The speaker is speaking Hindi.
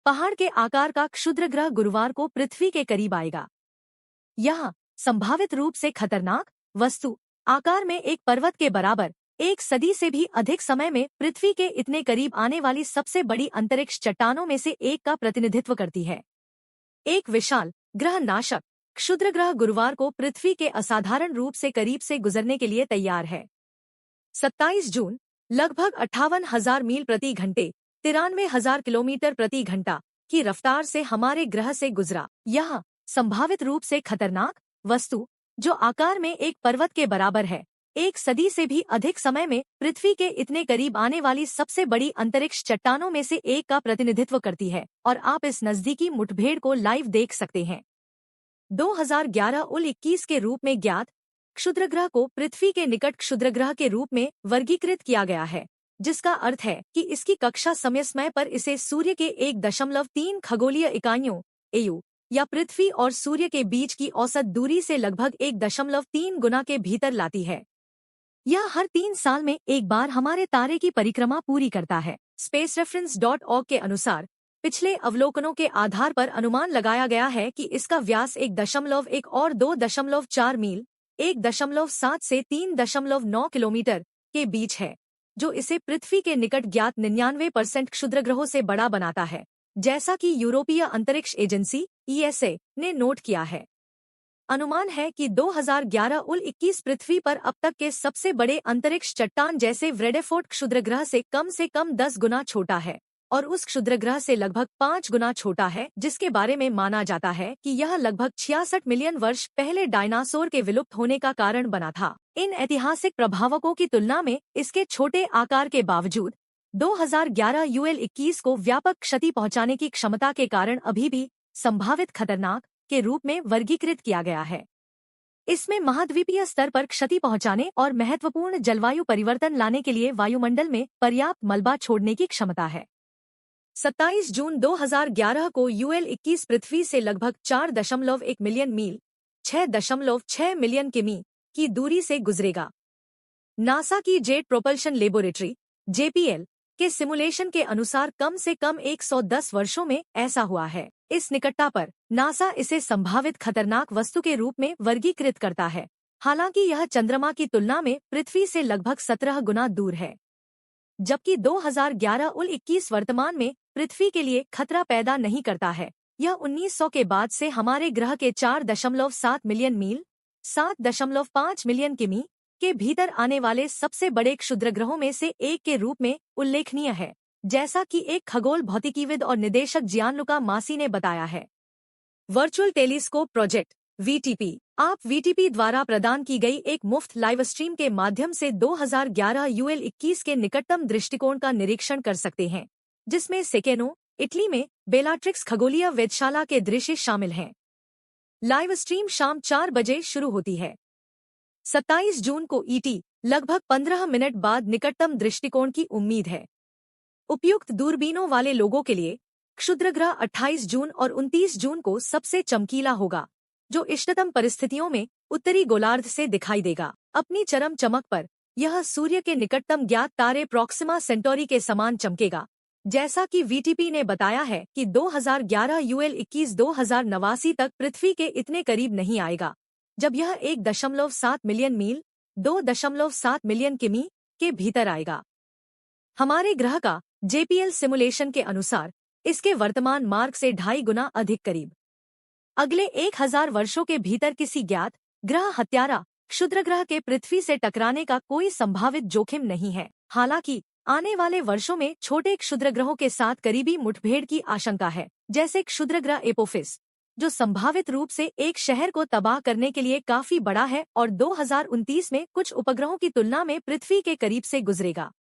पहाड़ के आकार का क्षुद्र ग्रह गुरुवार को पृथ्वी के करीब आएगा। यह संभावित रूप से खतरनाक वस्तु आकार में एक पर्वत के बराबर, एक सदी से भी अधिक समय में पृथ्वी के इतने करीब आने वाली सबसे बड़ी अंतरिक्ष चट्टानों में से एक का प्रतिनिधित्व करती है। एक विशाल ग्रह नाशक क्षुद्र ग्रह गुरुवार को पृथ्वी के असाधारण रूप से करीब से गुजरने के लिए तैयार है। 27 जून लगभग 58,000 मील प्रति घंटे 93,000 किलोमीटर प्रति घंटा की रफ्तार से हमारे ग्रह से गुजरा। यह संभावित रूप से खतरनाक वस्तु, जो आकार में एक पर्वत के बराबर है, एक सदी से भी अधिक समय में पृथ्वी के इतने करीब आने वाली सबसे बड़ी अंतरिक्ष चट्टानों में से एक का प्रतिनिधित्व करती है और आप इस नजदीकी मुठभेड़ को लाइव देख सकते हैं। 2011-21 के रूप में ज्ञात क्षुद्रग्रह को पृथ्वी के निकट क्षुद्रग्रह के रूप में वर्गीकृत किया गया है, जिसका अर्थ है कि इसकी कक्षा समय पर इसे सूर्य के 1.3 खगोलीय इकाइयों AU या पृथ्वी और सूर्य के बीच की औसत दूरी से लगभग 1.3 गुना के भीतर लाती है। यह हर 3 साल में एक बार हमारे तारे की परिक्रमा पूरी करता है। spacereference.org के अनुसार पिछले अवलोकनों के आधार पर अनुमान लगाया गया है कि इसका व्यास 1.1 और 2.4 मील 1.7 से 3.9 किलोमीटर के बीच है, जो इसे पृथ्वी के निकट ज्ञात 99% क्षुद्रग्रहों से बड़ा बनाता है, जैसा कि यूरोपीय अंतरिक्ष एजेंसी ESA ने नोट किया है। अनुमान है कि 2011-21 पृथ्वी पर अब तक के सबसे बड़े अंतरिक्ष चट्टान जैसे व्रेडेफोर्ड क्षुद्रग्रह से कम 10 गुना छोटा है और उस क्षुद्रग्रह से लगभग 5 गुना छोटा है, जिसके बारे में माना जाता है कि यह लगभग 66 मिलियन वर्ष पहले डायनासोर के विलुप्त होने का कारण बना था। इन ऐतिहासिक प्रभावकों की तुलना में इसके छोटे आकार के बावजूद 2011-21 को व्यापक क्षति पहुंचाने की क्षमता के कारण अभी भी संभावित खतरनाक के रूप में वर्गीकृत किया गया है। इसमें महाद्वीपीय स्तर पर क्षति पहुंचाने और महत्वपूर्ण जलवायु परिवर्तन लाने के लिए वायुमंडल में पर्याप्त मलबा छोड़ने की क्षमता है। 27 जून 2011 को UL-21 पृथ्वी से लगभग 4.1 मिलियन मील 6.6 मिलियन किमी की दूरी से गुजरेगा। नासा की जेट प्रोपल्शन लेबोरेटरी JPL के सिमुलेशन के अनुसार कम से कम 110 वर्षों में ऐसा हुआ है। इस निकटता पर नासा इसे संभावित खतरनाक वस्तु के रूप में वर्गीकृत करता है, हालांकि यह चंद्रमा की तुलना में पृथ्वी से लगभग 17 गुना दूर है। जबकि 2011-21 वर्तमान में पृथ्वी के लिए खतरा पैदा नहीं करता है। यह 1900 के बाद से हमारे ग्रह के 4.7 मिलियन मील 7.5 मिलियन किमी के भीतर आने वाले सबसे बड़े क्षुद्रग्रहों में से एक के रूप में उल्लेखनीय है, जैसा कि एक खगोल भौतिकीविद और निदेशक जियानलुका मासी ने बताया है। वर्चुअल टेलीस्कोप प्रोजेक्ट VTP आप VTP द्वारा प्रदान की गई एक मुफ्त लाइव स्ट्रीम के माध्यम से 2011 UL-21 के निकटतम दृष्टिकोण का निरीक्षण कर सकते हैं, जिसमें सेकेनो, इटली में बेलाट्रिक्स खगोलीय वेधशाला के दृश्य शामिल हैं। लाइव स्ट्रीम शाम 4 बजे शुरू होती है। 27 जून को ET लगभग 15 मिनट बाद निकटतम दृष्टिकोण की उम्मीद है। उपयुक्त दूरबीनों वाले लोगों के लिए क्षुद्रग्रह 28 जून और 29 जून को सबसे चमकीला होगा, जो इष्टतम परिस्थितियों में उत्तरी गोलार्ध से दिखाई देगा। अपनी चरम चमक पर यह सूर्य के निकटतम ज्ञात तारे प्रॉक्सिमा सेंटोरी के समान चमकेगा, जैसा कि VTP ने बताया है कि 2011 UL-21 2089 तक पृथ्वी के इतने करीब नहीं आएगा, जब यह 1.7 मिलियन मील 2.7 मिलियन किमी के भीतर आएगा। हमारे ग्रह का JPL सिमुलेशन के अनुसार इसके वर्तमान मार्ग से 2.5 गुना अधिक करीब। अगले 1000 वर्षों के भीतर किसी ज्ञात ग्रह हत्यारा क्षुद्रग्रह के पृथ्वी से टकराने का कोई संभावित जोखिम नहीं है। हालांकि आने वाले वर्षों में छोटे क्षुद्रग्रहों के साथ करीबी मुठभेड़ की आशंका है, जैसे क्षुद्रग्रह एपोफिस, जो संभावित रूप से एक शहर को तबाह करने के लिए काफी बड़ा है और 2029 में कुछ उपग्रहों की तुलना में पृथ्वी के करीब से गुजरेगा।